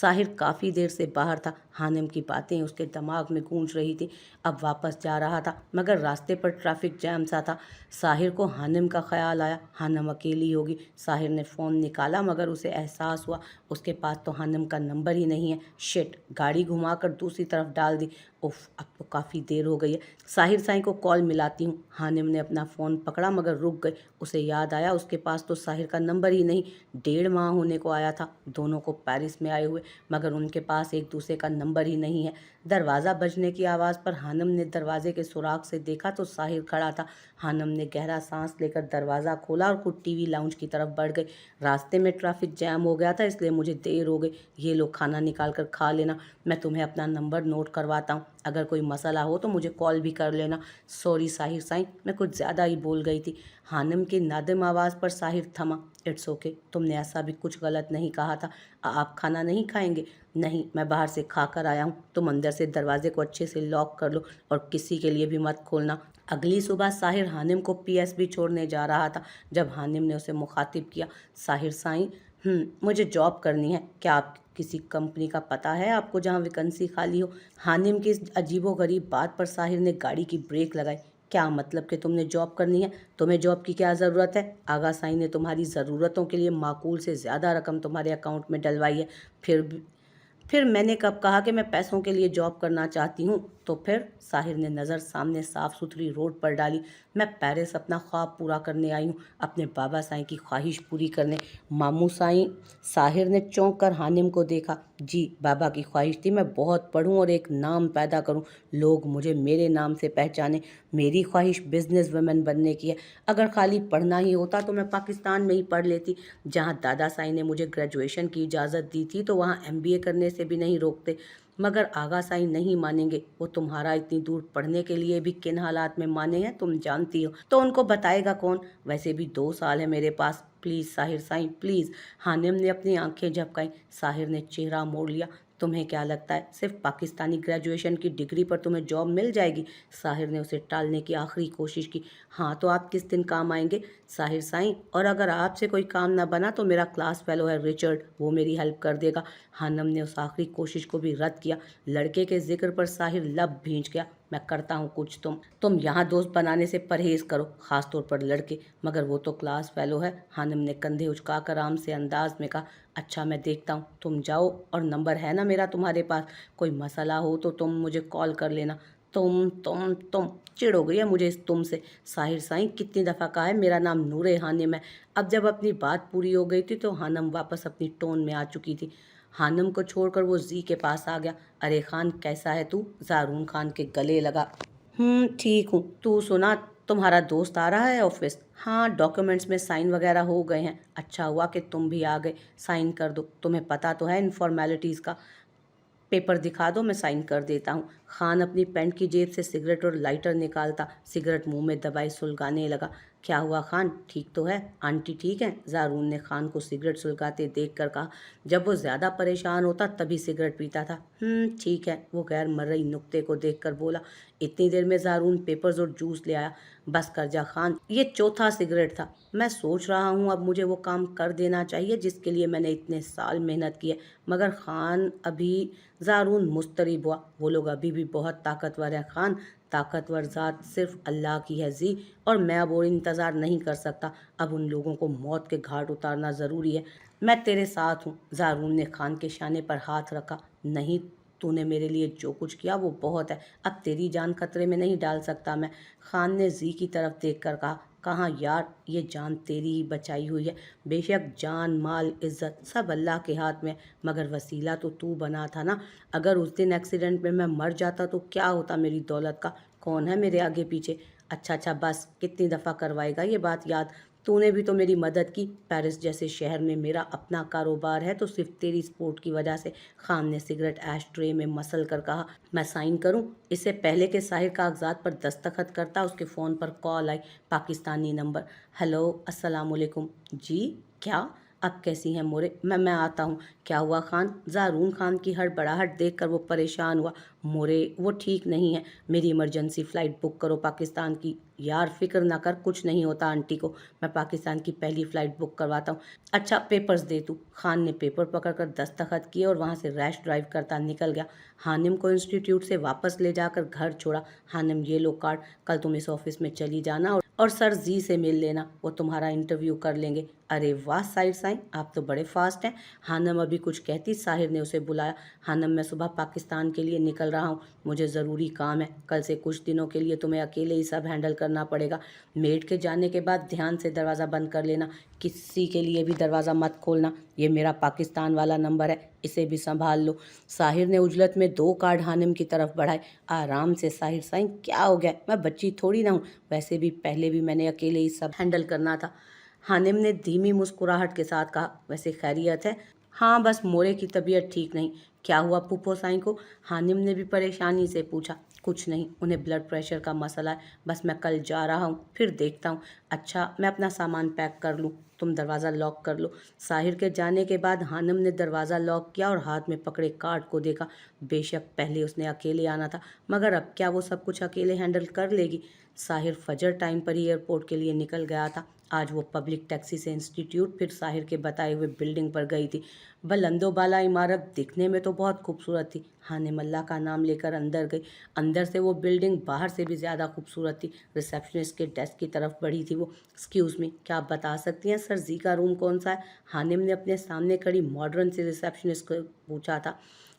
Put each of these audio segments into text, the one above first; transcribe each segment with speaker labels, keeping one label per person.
Speaker 1: साहिर काफ़ी देर से बाहर था। हानिम की बातें उसके दिमाग में गूंज रही थी। अब वापस जा रहा था मगर रास्ते पर ट्रैफिक जैम सा था। साहिर को हानिम का ख्याल आया, हानिम अकेली होगी। साहिर ने फ़ोन निकाला मगर उसे एहसास हुआ उसके पास तो हानिम का नंबर ही नहीं है। शिट, गाड़ी घुमाकर दूसरी तरफ डाल दी। उफ, अब तो काफ़ी देर हो गई है। साहिर साईं को कॉल मिलाती हूँ। हानिम ने अपना फ़ोन पकड़ा मगर रुक गई। उसे याद आया उसके पास तो साहिर का नंबर ही नहीं। 1.5 माह होने को आया था दोनों को पेरिस में आए हुए, मगर उनके पास एक दूसरे का नंबर ही नहीं है। दरवाज़ा बजने की आवाज़ पर हानिम ने दरवाजे के सुराख से देखा तो साहिर खड़ा था। हानिम ने गहरा सांस लेकर दरवाज़ा खोला और खुद टीवी लाउंज की तरफ बढ़ गई। रास्ते में ट्रैफिक जैम हो गया था इसलिए मुझे देर हो गई। ये लो, खाना निकाल कर खा लेना। मैं तुम्हें अपना नंबर नोट करवाता हूँ, अगर कोई मसला हो तो मुझे कॉल भी कर लेना। सॉरी साहिर साईं, मैं कुछ ज़्यादा ही बोल गई थी। हानिम की नादिम आवाज़ पर साहिर थमा। इट्स ओके, तुमने ऐसा भी कुछ गलत नहीं कहा था। आप खाना नहीं खाएंगे? नहीं, मैं बाहर से खा कर आया हूँ। तुम अंदर से दरवाजे को अच्छे से लॉक कर लो और किसी के लिए भी मत खोलना। अगली सुबह साहिर हानिम को पीएसबी छोड़ने जा रहा था जब हानिम ने उसे मुखातिब किया। साहिर साईं, मुझे जॉब करनी है। क्या आप किसी कंपनी का पता है आपको जहाँ वैकेंसी खाली हो? हानिम की इस अजीबोगरीब बात पर साहिर ने गाड़ी की ब्रेक लगाई। क्या मतलब कि तुमने जॉब करनी है? तुम्हें जॉब की क्या ज़रूरत है? आगा साईं ने तुम्हारी ज़रूरतों के लिए माकूल से ज़्यादा रकम तुम्हारे अकाउंट में डलवाई है। फिर मैंने कब कहा कि मैं पैसों के लिए जॉब करना चाहती हूँ? तो फिर साहिर ने नज़र सामने साफ सुथरी रोड पर डाली। मैं पेरिस अपना ख्वाब पूरा करने आई हूँ, अपने बाबा साईं की ख्वाहिश पूरी करने। मामू साईं? साहिर ने चौंक कर हानिम को देखा। जी, बाबा की ख्वाहिश थी मैं बहुत पढ़ूँ और एक नाम पैदा करूँ, लोग मुझे मेरे नाम से पहचाने। मेरी ख्वाहिश बिजनेस वुमेन बनने की है। अगर खाली पढ़ना ही होता तो मैं पाकिस्तान में ही पढ़ लेती। जहाँ दादा साईं ने मुझे ग्रेजुएशन की इजाज़त दी थी तो वहाँ एमबीए करने से भी नहीं रोकते। मगर आगा साईं नहीं मानेंगे। वो तुम्हारा इतनी दूर पढ़ने के लिए भी किन हालात में माने हैं तुम जानती हो। तो उनको बताएगा कौन? वैसे भी 2 साल है मेरे पास। Please Sahir Sain, please. हानिम ने अपनी आंखें झपकाई। साहिर ने चेहरा मोड़ लिया। तुम्हें क्या लगता है सिर्फ पाकिस्तानी ग्रेजुएशन की डिग्री पर तुम्हें जॉब मिल जाएगी? साहिर ने उसे टालने की आखिरी कोशिश की। हाँ, तो आप किस दिन काम आएंगे साहिर साईं? और अगर आपसे कोई काम ना बना तो मेरा क्लास फेलो है रिचर्ड, वो मेरी हेल्प कर देगा। हानिम ने उस आखिरी कोशिश को भी रद्द किया। लड़के के जिक्र पर साहिर लब भींच गया। मैं करता हूँ कुछ, तुम यहाँ दोस्त बनाने से परहेज करो, खासतौर पर लड़के। मगर वो तो क्लास फेलो है। हानिम ने कंधे उचकाकर आराम से अंदाज में कहा। अच्छा, मैं देखता हूँ, तुम जाओ। और नंबर है ना मेरा तुम्हारे पास? कोई मसला हो तो तुम मुझे कॉल कर लेना। तुम चिढ़ हो गई है मुझे इस तुम से। साहिर साईं, कितनी दफ़ा कहा है मेरा नाम नूरे हानिम है। अब जब अपनी बात पूरी हो गई थी तो हानिम वापस अपनी टोन में आ चुकी थी। हानिम को छोड़कर वो जी के पास आ गया। अरे खान, कैसा है तू? ज़ारून खान के गले लगा। ठीक हूँ, तू सुना, तुम्हारा दोस्त आ रहा है ऑफिस? हाँ, डॉक्यूमेंट्स में साइन वगैरह हो गए हैं। अच्छा हुआ कि तुम भी आ गए, साइन कर दो। तुम्हें पता तो है इन फॉर्मेलिटीज़ का। पेपर दिखा दो, मैं साइन कर देता हूँ। खान अपनी पैंट की जेब से सिगरेट और लाइटर निकालता सिगरेट मुंह में दबाई सुलगाने लगा। क्या हुआ खान, ठीक तो है? आंटी ठीक है? ज़ारून ने खान को सिगरेट सुलगाते देख कर कहा। जब वो ज़्यादा परेशान होता तभी सिगरेट पीता था। ठीक है, वो गैर मर्री नुक्ते को देख कर बोला। इतनी देर में ज़ारून पेपर्स और जूस ले आया। बस कर जा खान, ये चौथा सिगरेट था। मैं सोच रहा हूँ अब मुझे वो काम कर देना चाहिए जिसके लिए मैंने इतने साल मेहनत की है। मगर खान अभी ज़ारून मुस्तरिब हुआ। वो लोग अभी भी बहुत ताकतवर हैं खान, ताकतवर ज़ात सिर्फ अल्लाह की है जी। और मैं अब और इंतज़ार नहीं कर सकता। अब उन लोगों को मौत के घाट उतारना ज़रूरी है। मैं तेरे साथ हूँ। ज़ारून ने खान के शाने पर हाथ रखा। नहीं, तूने मेरे लिए जो कुछ किया वो बहुत है। अब तेरी जान खतरे में नहीं डाल सकता मैं। खान ने जी की तरफ देख कर कहा। कहाँ यार, ये जान तेरी ही बचाई हुई है। बेशक जान, माल, इज्जत सब अल्लाह के हाथ में, मगर वसीला तो तू बना था ना। अगर उस दिन एक्सीडेंट में मैं मर जाता तो क्या होता मेरी दौलत का? कौन है मेरे आगे पीछे? अच्छा बस, कितनी दफ़ा करवाएगा ये बात याद? तूने भी तो मेरी मदद की। पेरिस जैसे शहर में मेरा अपना कारोबार है तो सिर्फ तेरी सपोर्ट की वजह से। खान ने सिगरेट ऐश ट्रे में मसल कर कहा। मैं साइन करूं? इससे पहले कि साहिर कागजात पर दस्तखत करता उसके फ़ोन पर कॉल आई। पाकिस्तानी नंबर। हेलो, अस्सलाम वालेकुम। जी, क्या? اب کیسی ہیں مورے؟ میں آتا ہوں۔ کیا ہوا خان؟ زارون خان کی ہڑبڑاہٹ دیکھ کر وہ پریشان ہوا۔ مورے وہ ٹھیک نہیں ہے، میری ایمرجنسی فلائٹ بک کرو پاکستان کی۔ یار فکر نہ کر، کچھ نہیں ہوتا آنٹی کو، میں پاکستان کی پہلی فلائٹ بک کرواتا ہوں۔ اچھا پیپرز دے تو۔ خان نے پیپر پکڑ کر دستخط کیے اور وہاں سے ریش ڈرائیو کرتا نکل گیا۔ حانم کو انسٹیٹیوٹ سے واپس لے جا کر گھر چھوڑا۔ حانم یہ لو کارڈ، کل تم اس آفس میں چلی جانا اور سر زی سے مل لینا، وہ تمہارا انٹرویو کر لیں گے۔ ارے واہ ساحر سائیں، آپ تو بڑے فاسٹ ہیں۔ حانم ابھی کچھ کہتی، ساحر نے اسے بلایا۔ حانم میں صبح پاکستان کے لیے نکل رہا ہوں، مجھے ضروری کام ہے، کل سے کچھ دنوں کے لیے تمہیں اکیلے ہی سب ہینڈل کرنا پڑے گا۔ میڈ کے جانے کے بعد دھیان سے دروازہ بند کر لینا، کسی کے لیے بھی دروازہ مت کھولنا۔ یہ میرا پاکستان والا نمبر ہے، اسے بھی سنبھال لو۔ ساحر نے عجلت میں 2 کارڈ حانم کی طرف بڑھائے۔ آرام سے ساحر سائیں، کیا ہو گیا؟ میں بچی تھوڑی نہ ہوں، ویسے بھی پہلے بھی میں نے اکیلے ہی سب ہینڈل کرنا تھا۔ حانم نے دھیمی مسکراہٹ کے ساتھ کہا، ویسے خیریت ہے؟ ہاں بس مورے کی طبیعت ٹھیک نہیں۔ کیا ہوا پھوپھو سائیں کو؟ حانم نے بھی پریشانی سے پوچھا۔ کچھ نہیں، انہیں بلڈ پریشر کا مسئلہ ہے، بس میں کل جا رہا ہوں، پھر دیکھتا ہوں۔ اچھا میں اپنا سامان پیک کر لوں، تم دروازہ لاک کر لو۔ ساحر کے جانے کے بعد حانم نے دروازہ لاک کیا اور ہاتھ میں پکڑے کارڈ کو دیکھا۔ بے شک پہلے اس نے اکیلے آنا تھا، مگر اب کیا وہ سب کچھ اکیلے ہینڈل کر لے گی؟ ساحر فجر ٹائم پر ہی ایئرپورٹ کے لیے نکل گیا تھا۔ آج وہ پبلک ٹیکسی سے انسٹیٹیوٹ پھر ساحر کے بتائے ہوئے بلڈنگ پر گئی تھی۔ بلند و بالا عمارت دکھنے میں تو بہت خوبصورت تھی۔ حانم اللہ کا نام لے کر اندر گئی۔ اندر سے وہ بلڈنگ باہر سے بھی زیادہ خوبصورت تھی۔ ریسیپشنسٹ کے ڈیسک کی طرف بڑھی تھی وہ۔ ایکسکیوز می، کیا آپ بتا سکتی ہیں سر زی کا روم کون سا ہے؟ حانم نے اپنے سامنے کھڑی ماڈرن سی ریسیپشنسٹ کو پوچھا تھا۔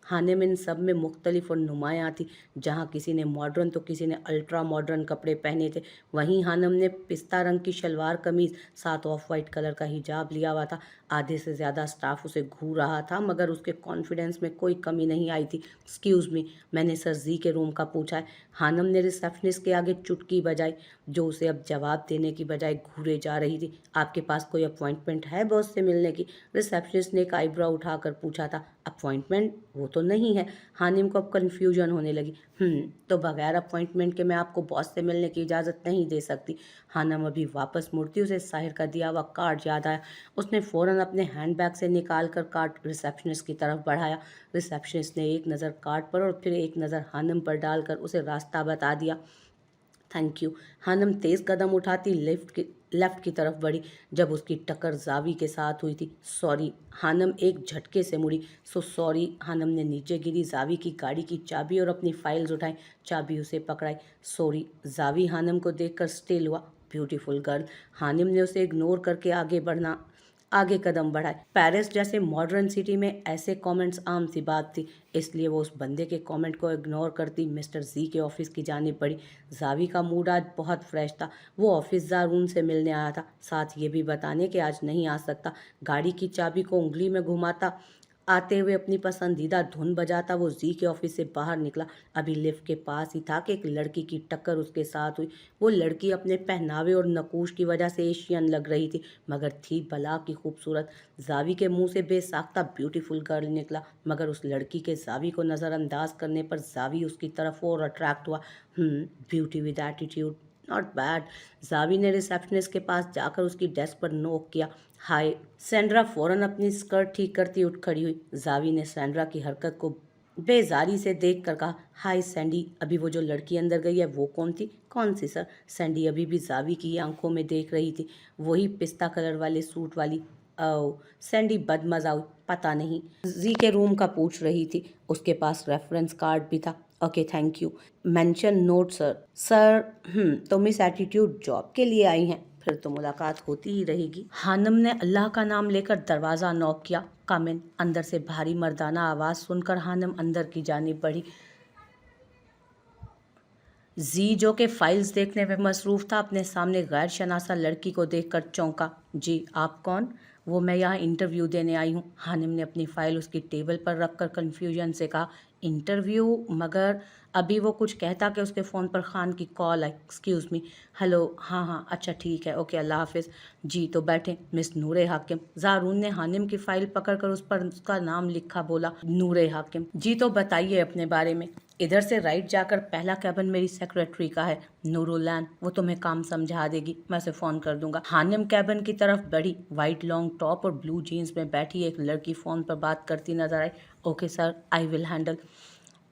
Speaker 1: حانم ان سب میں مختلف اور نمایاں تھی، جہاں کسی نے ماڈرن تو کسی نے الٹرا ماڈرن کپڑے پہنے تھے۔ وہیں حانم نے پستہ رنگ کی شلوار قمیض، ساتھ آف وائٹ کلر کا حجاب لیا ہوا تھا۔ آدھے سے زیادہ سٹاف اسے گھور رہا تھا، مگر اس کے کانفیڈنس میں کوئی کمی نہیں آئی تھی۔ ایکسکیوز می، میں نے سر زی کے روم کا پوچھا ہے۔ حانم نے ریسیپشنسٹ کے آگے چٹکی بجائی، جو اسے اب جواب دینے کی بجائے گھورے جا رہی تھی۔ آپ کے پاس کوئی اپوائنٹمنٹ ہے باس سے ملنے کی؟ ریسیپشنسٹ نے ایک آئی برا اٹھا کر پوچھا تھا۔ اپوائنٹمنٹ؟ وہ تو نہیں ہے۔ حانم کو اب کنفیوژن ہونے لگی۔ تو بغیر اپوائنٹمنٹ کے میں آپ کو باس سے ملنے کی اجازت نہیں دے سکتی۔ حانم ابھی واپس مڑتی، اسے ساحر کا دیا ہوا کارڈ یاد آیا۔ اس نے فوراً اپنے ہینڈ بیگ سے نکال کر کارڈ ریسیپشنسٹ کی طرف بڑھایا۔ ریسیپشنسٹ نے ایک نظر کارڈ پر اور پھر ایک نظر حانم پر ڈال کر اسے راستہ بتا دیا۔ Thank you. حانم تیز قدم اٹھاتی لیفٹ کی طرف بڑھی، جب اس کی ٹکر زاوی کے ساتھ ہوئی تھی۔ سوری۔ حانم ایک جھٹکے سے مڑی۔ سوری۔ حانم نے نیچے گری زاوی کی گاڑی کی چابی اور اپنی فائلز اٹھائیں، چابی اسے پکڑائی۔ سوری۔ زاوی حانم کو دیکھ کر سٹل ہوا۔ Beautiful girl. حانم نے اسے اگنور کر کے آگے قدم بڑھائے۔ پیرس جیسے ماڈرن سٹی میں ایسے کامنٹس عام سی بات تھی، اس لیے وہ اس بندے کے کامنٹ کو اگنور کرتی مسٹر زی کے آفس کی جانب بڑھی۔ زاوی کا موڈ آج بہت فریش تھا۔ وہ آفس زارون سے ملنے آیا تھا، ساتھ یہ بھی بتانے کہ آج نہیں آ سکتا۔ گاڑی کی چابی کو انگلی میں گھماتا آتے ہوئے اپنی پسندیدہ دھن بجاتا وہ زی کے آفس سے باہر نکلا۔ ابھی لفٹ کے پاس ہی تھا کہ ایک لڑکی کی ٹکر اس کے ساتھ ہوئی۔ وہ لڑکی اپنے پہناوے اور نقوش کی وجہ سے ایشین لگ رہی تھی، مگر تھی بلا کی خوبصورت۔ زاوی کے منہ سے بے ساختہ بیوٹیفل گرل نکلا، مگر اس لڑکی کے زاوی کو نظر انداز کرنے پر زاوی اس کی طرف اور اٹریکٹ ہوا۔ Beauty with attitude, not bad. Zavi نے ریسیپشنسٹ کے پاس جا کر اس کی ڈیسک پر نوک کیا۔ ہائے۔ سینڈرا فوراً اپنی سکرٹ ٹھیک کرتی اٹھ کھڑی ہوئی۔ زاوی نے سینڈرا کی حرکت کو بیزاری سے دیکھ کر کہا، ہائے سینڈی، ابھی وہ جو لڑکی اندر گئی ہے وہ کون تھی؟ کون سی سر؟ سینڈی ابھی بھی زاوی کی آنکھوں میں دیکھ رہی تھی۔ وہی پستہ کلر والے سوٹ والی۔ او۔ سینڈی بدمزہ ہوئی، پتہ نہیں، زی کے روم کا پوچھ رہی تھی، اس کے پاس ریفرنس کارڈ بھی تھا۔ Okay thank you. Mention not sir. تو مس ایٹیٹیوڈ جاب کے لیے آئی ہیں، پھر تو ملاقات ہوتی ہی رہے گی۔ حانم نے اللہ کا نام لے کر دروازہ نوک کیا۔ کم ان۔ اندر سے بھاری مردانہ آواز سن کر حانم اندر کی جانب بڑھی۔ زی جو کہ فائلز دیکھنے میں مصروف تھا، اپنے سامنے غیر شناسہ لڑکی کو دیکھ کر چونکا۔ جی آپ کون؟ وہ میں یہاں انٹرویو دینے آئی ہوں۔ حانم نے اپنی فائل اس کی ٹیبل پر رکھ کر کنفیوژن سے کہا، انٹرویو؟ مگر ابھی وہ کچھ کہتا کہ اس کے فون پر خان کی کال آئی۔ Excuse me. ہیلو۔ ہاں اچھا ٹھیک ہے، اوکے اللہ حافظ۔ جی تو بیٹھیں، مس نور حاکم۔ زارون نے حانم کی فائل پکڑ کر اس پر اس کا نام لکھا بولا، نور حاکم۔ جی تو بتائیے اپنے بارے میں۔ इधर से राइट जाकर पहला कैबिन मेरी सेक्रेटरी का है, नूरुलैन, वो तुम्हें काम समझा देगी, मैं उसे फ़ोन कर दूंगा। हानिम कैबिन की तरफ बढ़ी। वाइट लॉन्ग टॉप और ब्लू जीन्स में बैठी एक लड़की फ़ोन पर बात करती नजर आई। Okay sir, I will handle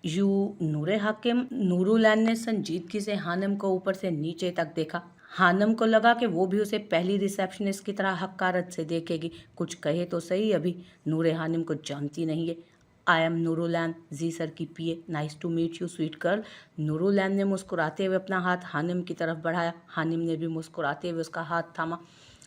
Speaker 1: you Noore Hakim. Noorulain ने संजीदगी से हानिम को ऊपर से नीचे तक देखा। हानिम को लगा कि वो भी उसे पहली रिसेप्शनिस्ट की तरह हक्कारत से देखेगी। कुछ कहे तो सही, अभी नूरे हानिम को जानती नहीं है। आई एम नूरुलैन, जी सर की PA, nice to meet you sweet girl. Noorulain ने मुस्कुराते हुए अपना हाथ हानिम की तरफ बढ़ाया। हानिम ने भी मुस्कुराते हुए उसका हाथ थामा।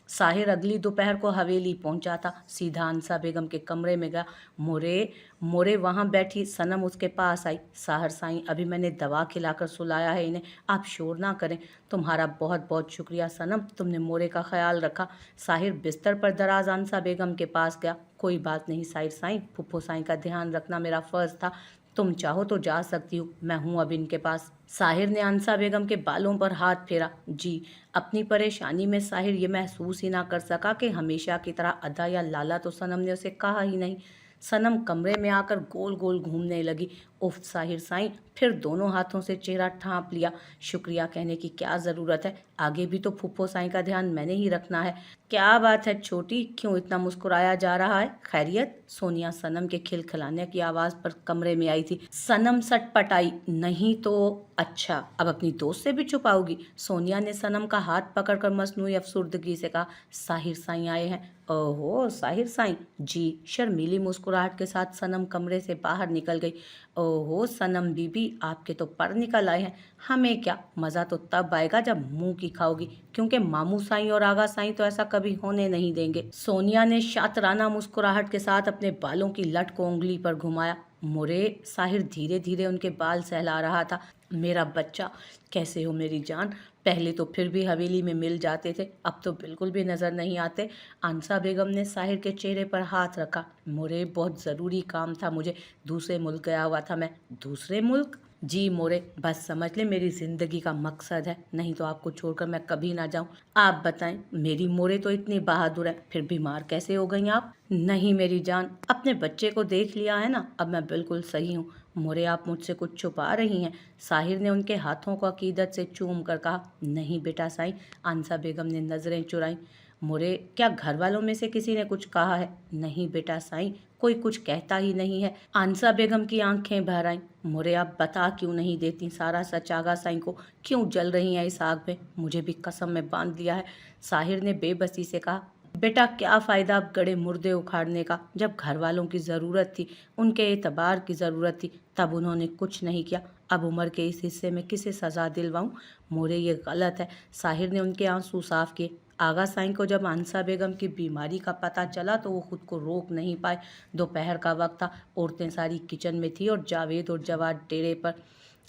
Speaker 1: साहिर अगली दोपहर को हवेली पहुंचा था। सीधा अंसा बेगम के कमरे में गया। मोरे मोरे वहां बैठी सनम उसके पास आई। साहर साईं, अभी मैंने दवा खिलाकर सुलाया है इन्हें, आप शोर ना करें। तुम्हारा बहुत बहुत शुक्रिया सनम, तुमने मोरे का ख्याल रखा। साहिर बिस्तर पर दराज अंसा बेगम के पास गया। कोई बात नहीं साहिर साईं, फुफ्फो साईं का ध्यान रखना मेरा फर्ज था। तुम चाहो तो जा सकती हो, मैं हूँ अब इनके पास। साहिर ने अंसा बेगम के बालों पर हाथ फेरा। जी। अपनी परेशानी में साहिर ये महसूस ही ना कर सका कि हमेशा की तरह अदा या लाला तो सनम ने उसे कहा ही नहीं। सनम कमरे में आकर गोल गोल घूमने लगी। उफ साहिर साईं, फिर दोनों हाथों से चेहरा ढांप लिया। शुक्रिया कहने की क्या ज़रूरत है, आगे भी तो फुफ्फो साईं का ध्यान मैंने ही रखना है। क्या बात है छोटी, क्यों इतना मुस्कुराया जा रहा है, खैरियत? सोनिया सनम के खिलखिलाने की आवाज़ पर कमरे में आई थी। सनम सटपटाई। नहीं तो अच्छा, अब अपनी दोस्त से भी छुपाओगी? सोनिया ने सनम का हाथ पकड़कर मसनूई अफसुर्दगी से कहा। साहिर साईं आए हैं। ओहो साहिर साईं, जी। शर्मीली मुस्कुराहट के साथ सनम कमरे से बाहर निकल गई। ओहो सनम बीबी, आपके तो पर निकल आए हैं। हमें क्या, मज़ा तो तब आएगा जब मुंह की खाओगी, क्योंकि मामू साईं और आगा साईं तो ऐसा कभी होने नहीं देंगे। सोनिया ने शातराना मुस्कुराहट के साथ अपने बालों की लट को उंगली पर घुमाया। मुरे, साहिर धीरे धीरे उनके बाल सहला रहा था। मेरा बच्चा, कैसे हो मेरी जान? पहले तो फिर भी हवेली में मिल जाते थे, अब तो बिल्कुल भी नज़र नहीं आते। आंसा बेगम ने साहिर के चेहरे पर हाथ रखा। मोरे, बहुत ज़रूरी काम था मुझे, दूसरे मुल्क गया हुआ था मैं। दूसरे मुल्क? जी मोरे, बस समझ ले मेरी ज़िंदगी का मकसद है, नहीं तो आपको छोड़कर मैं कभी ना जाऊं। आप बताएं, मेरी मोरे तो इतनी बहादुर है, फिर बीमार कैसे हो गई आप? नहीं मेरी जान, अपने बच्चे को देख लिया है ना, अब मैं बिल्कुल सही हूँ। मोरे, आप मुझसे कुछ छुपा रही हैं? साहिर ने उनके हाथों को अकीदत से चूम कर कहा। नहीं बेटा साईं, आंसा बेगम ने नज़रें चुराईं। मोरे, क्या घर वालों में से किसी ने कुछ कहा है? नहीं बेटा साईं, कोई कुछ कहता ही नहीं है। आंसा बेगम की आंखें भर आईं। मोरे, आप बता क्यों नहीं देती सारा सच आगा साईं को? क्यों जल रही हैं इस आग में? मुझे भी कसम में बांध लिया है। साहिर ने बेबसी से कहा। बेटा, क्या फ़ायदा अब गड़े मुर्दे उखाड़ने का, जब घर वालों की ज़रूरत थी, उनके एतबार की ज़रूरत थी, तब उन्होंने कुछ नहीं किया। अब उम्र के इस हिस्से में किसे सज़ा दिलवाऊं? मोरे, ये गलत है। साहिर ने उनके आंसू साफ किए। आगा साईं को जब आंसा बेगम की बीमारी का पता चला तो वो खुद को रोक नहीं पाए। दोपहर का वक्त था, औरतें सारी किचन में थी और जावेद और जवाद डेरे पर।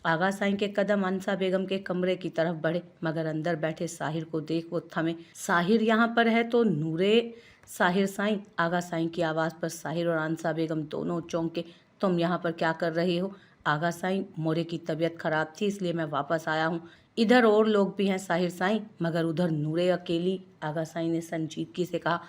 Speaker 1: आगा साईं के कदम अंसा बेगम के कमरे की तरफ बढ़े, मगर अंदर बैठे साहिर को देख वो थमे। साहिर यहाँ पर है तो नूरे। साहिर साईं, आगा साईं की आवाज़ पर साहिर और अंसा बेगम दोनों चौंके। तुम यहाँ पर क्या कर रहे हो? आगा साईं, मोरे की तबीयत खराब थी इसलिए मैं वापस आया हूँ। इधर और लोग भी हैं साहिर साईं, मगर उधर नूरे अकेली, आगा साईं ने संजीदगी से कहा।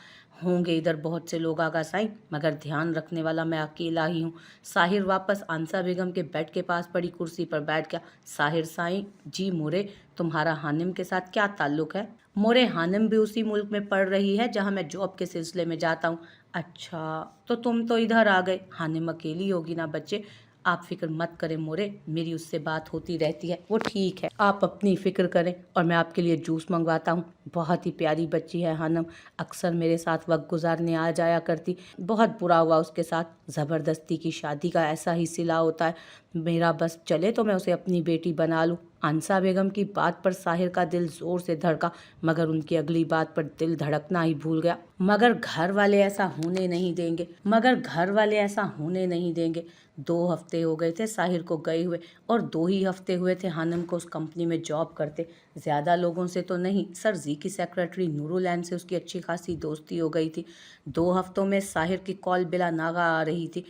Speaker 1: होंगे इधर बहुत से लोग आगा साईं, मगर ध्यान रखने वाला मैं अकेला ही हूँ। साहिर वापस आंसा बेगम के बेड के पास पड़ी कुर्सी पर बैठ गया। साहिर साईं, जी मोरे, तुम्हारा हानिम के साथ क्या ताल्लुक है? मोरे, हानिम भी उसी मुल्क में पढ़ रही है जहाँ मैं जॉब के सिलसिले में जाता हूँ। अच्छा, तो तुम तो इधर आ गए, हानिम अकेली होगी ना बच्चे? आप फिक्र मत करें मोरे, मेरी उससे बात होती रहती है, वो ठीक है, आप अपनी फिक्र करें और मैं आपके लिए जूस मंगवाता हूँ। बहुत ही प्यारी बच्ची है हानिम, अक्सर मेरे साथ वक्त गुजारने आ जाया करती। बहुत बुरा हुआ उसके साथ, ज़बरदस्ती की शादी का ऐसा ही सिला होता है। मेरा बस चले तो मैं उसे अपनी बेटी बना लूँ। आंसा बेगम की बात पर साहिर का दिल जोर से धड़का, मगर उनकी अगली बात पर दिल धड़कना ही भूल गया। मगर घर वाले ऐसा होने नहीं देंगे, मगर घर वाले ऐसा होने नहीं देंगे। 2 हफ्ते हो गए थे साहिर को गए हुए, और 2 ही हफ्ते हुए थे हानिम को उस कंपनी में जॉब करते। ज़्यादा लोगों से तो नहीं, सर जी की सेक्रेटरी नूरुलैन से उसकी अच्छी खासी दोस्ती हो गई थी। 2 हफ्तों में साहिर की कॉल बिला नागा आ रही थी।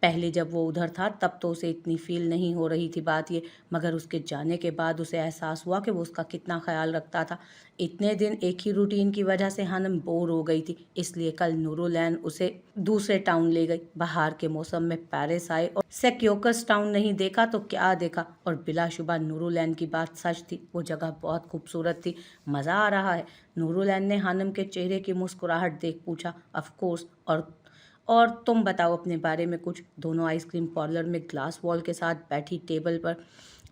Speaker 1: पहले जब वो उधर था तब तो उसे इतनी फील नहीं हो रही थी बात ये, मगर उसके जाने के बाद उसे एहसास हुआ कि वो उसका कितना ख्याल रखता था। इतने दिन एक ही रूटीन की वजह से हानम बोर हो गई थी, इसलिए कल नूरुलैन उसे दूसरे टाउन ले गई। बाहर के मौसम में पेरिस आए और सेक्योकस टाउन नहीं देखा तो क्या देखा, और बिलाशुबा नूरुलैन की बात सच थी, वो जगह बहुत खूबसूरत थी। मज़ा आ रहा है? नूरुलैन ने हानम के चेहरे की मुस्कुराहट देख पूछा। Of course. और तुम बताओ अपने बारे में कुछ। दोनों आइसक्रीम पार्लर में ग्लास वॉल के साथ बैठी टेबल पर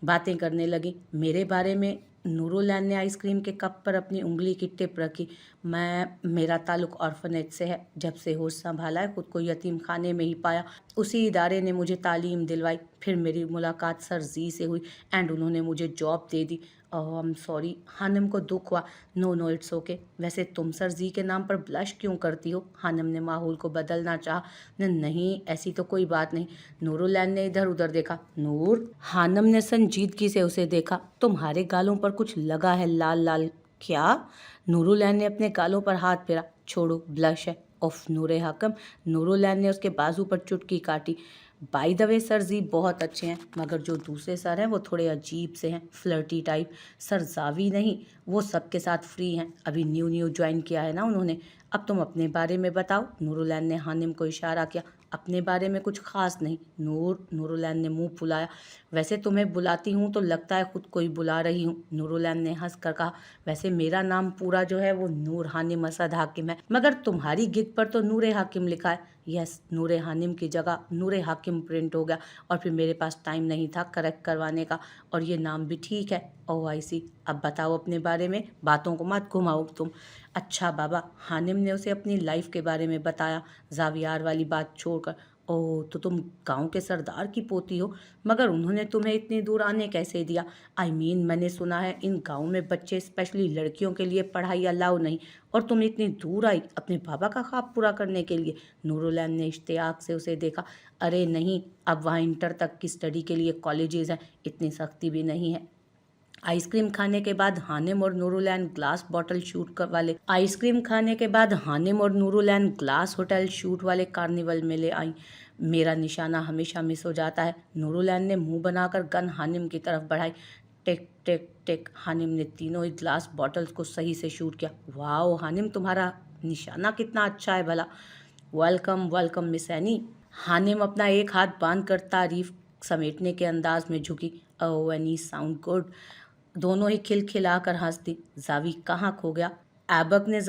Speaker 1: बातें करने लगी। मेरे बारे में? नूरुलैन ने आइसक्रीम के कप पर अपनी उंगली की टिप रखी। मेरा ताल्लुक ऑर्फनेज से है। जब से होश संभाला है खुद को यतीम खाने में ही पाया। उसी इदारे ने मुझे तालीम दिलवाई। फिर मेरी मुलाकात सर जी से हुई एंड उन्होंने मुझे जॉब दे दी। Oh I am sorry. Hanam को दुख हुआ। No no it's okay. वैसे तुम सर जी के नाम पर ब्लश क्यों करती हो? हानम ने माहौल को बदलना चाहा। नहीं ऐसी तो कोई बात नहीं। नूरुलैन ने इधर उधर देखा। नूर? हानम ने संजीदगी से उसे देखा। तुम्हारे गालों पर कुछ लगा है लाल लाल। क्या? नूरुलैन ने अपने गालों पर हाथ फेरा। छोड़ो, ब्लश है। उफ नूरे हाकम। नूरुलैन ने उसके बाजू पर चुटकी काटी। बाय द वे सर जी बहुत अच्छे हैं, मगर जो दूसरे सर हैं वो थोड़े अजीब से हैं, फ्लर्टी टाइप। सर जावी नहीं, वो सबके साथ फ्री हैं। अभी न्यू न्यू ज्वाइन किया है ना उन्होंने। अब तुम अपने बारे में बताओ। नूरुलैन ने हानिम को इशारा किया। अपने बारे में कुछ खास नहीं। नूरुलैन ने मुंह फुलाया। वैसे तुम्हें बुलाती हूँ तो लगता है खुद को ही बुला रही हूँ। नूरुलैन ने हंस कर कहा। वैसे मेरा नाम पूरा जो है वो नूर हानिम असद हाकिम है, मगर तुम्हारी गिग पर तो नूरे हाकिम लिखा है। यस, नूरे हानिम की जगह नूरे हाकिम प्रिंट हो गया, और फिर मेरे पास टाइम नहीं था करेक्ट करवाने का, और ये नाम भी ठीक है। ओह आई सी। अब बताओ अपने बारे में, बातों को मत घुमाओ तुम। अच्छा बाबा। हानिम ने उसे अपनी लाइफ के बारे में बताया, जावियार वाली बात छोड़कर। ओह तो तुम गांव के सरदार की पोती हो, मगर उन्होंने तुम्हें इतनी दूर आने कैसे दिया? मैंने सुना है इन गाँव में बच्चे स्पेशली लड़कियों के लिए पढ़ाई अलाउ नहीं, और तुम इतनी दूर आई अपने पापा का ख्वाब पूरा करने के लिए। नूरुलैन ने इश्तियाक से उसे देखा। अरे नहीं, अब वहाँ इंटर तक की स्टडी के लिए कॉलेजेस हैं, इतनी सख्ती भी नहीं है। आइसक्रीम खाने के बाद हानिम और नूरुलैन ग्लास होटल शूट वाले कार्निवल में ले आई। मेरा निशाना हमेशा मिस हो जाता है। नूरुलैन ने मुंह बनाकर गन हानिम की तरफ बढ़ाई। टिक टिक टिक। हानिम ने तीनों ही ग्लास बॉटल्स को सही से शूट किया। वाओ हानिम, तुम्हारा निशाना कितना अच्छा है भला। Welcome welcome miss Annie. Hanim अपना एक हाथ बांध कर तारीफ समेटने के अंदाज में झुकी। ओह एनी साउंड गुड। दोनों ही खिलखिलाकर हंस दी। जावी कहाँ खो गया? एबक ने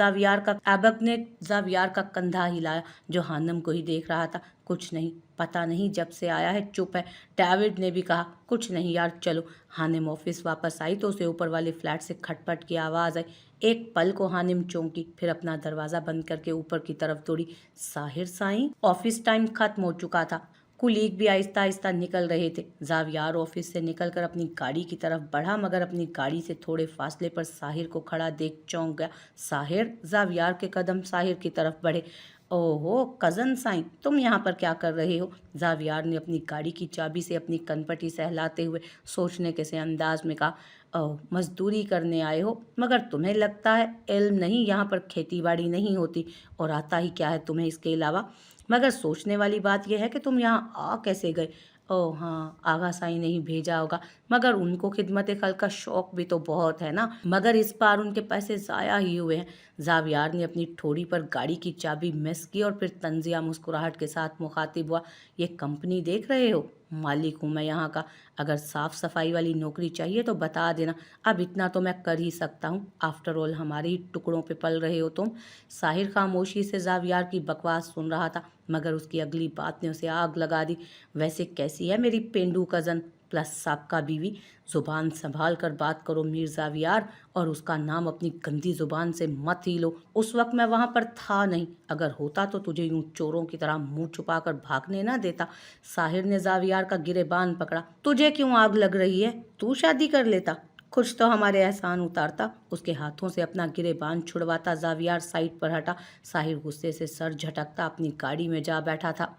Speaker 1: जावियार का कंधा हिलाया, जो हानम को ही देख रहा था। कुछ नहीं, पता नहीं जब से आया है चुप है। डेविड ने भी कहा। कुछ नहीं यार, चलो। हानिम ऑफिस वापस आई तो उसे ऊपर वाले फ्लैट से खटपट की आवाज़ आई। एक पल को हानिम चौंकी, फिर अपना दरवाज़ा बंद करके ऊपर की तरफ दौड़ी। साहिर साईं। ऑफिस टाइम खत्म हो चुका था। कुलीग भी आहिस्ता आहिस्ता निकल रहे थे। जावियार ऑफिस से निकलकर अपनी गाड़ी की तरफ बढ़ा, मगर अपनी गाड़ी से थोड़े फासले पर साहिर को खड़ा देख चौंक गया। साहिर? जावियार के कदम साहिर की तरफ बढ़े। ओहो कज़न साईं, तुम यहाँ पर क्या कर रहे हो? जावियार ने अपनी गाड़ी की चाबी से अपनी कनपटी सहलाते हुए सोचने के से अंदाज में कहा। ओह मजदूरी करने आए हो, मगर तुम्हें लगता है इल्म नहीं, यहाँ पर खेती बाड़ी नहीं होती, और आता ही क्या है तुम्हें इसके अलावा? मगर सोचने वाली बात यह है कि तुम यहाँ आ कैसे गए? ओह हाँ, आगा साईं ने ही भेजा होगा, मगर उनको खिदमत खल का शौक भी तो बहुत है ना, मगर इस बार उनके पैसे ज़ाया ही हुए हैं। जावियार ने अपनी ठोड़ी पर गाड़ी की चाबी मिस की और फिर तंजिया मुस्कुराहट के साथ मुखातिब हुआ। ये कंपनी देख रहे हो? मालिक हूँ मैं यहाँ का। अगर साफ सफाई वाली नौकरी चाहिए तो बता देना, अब इतना तो मैं कर ही सकता हूँ। आफ्टर ऑल हमारे ही टुकड़ों पे पल रहे हो तुम। साहिर खामोशी से जावियार की बकवास सुन रहा था, मगर उसकी अगली बात ने उसे आग लगा दी। वैसे कैसी है मेरी पेंडू कज़न प्लस साबका बीवी? ज़ुबान संभाल कर बात करो मीर जावियार, और उसका नाम अपनी गंदी ज़ुबान से मत ही लो। उस वक्त मैं वहाँ पर था नहीं, अगर होता तो तुझे यूं चोरों की तरह मुंह छुपा कर भागने ना देता। साहिर ने जावियार का गिरेबान पकड़ा। तुझे क्यों आग लग रही है? तू शादी कर लेता, कुछ तो हमारे एहसान उतारता। उसके हाथों से अपना गिरेबान छुड़वाता जावियार साइड पर हटा। साहिर गुस्से से सर झटकता अपनी गाड़ी में जा बैठा था।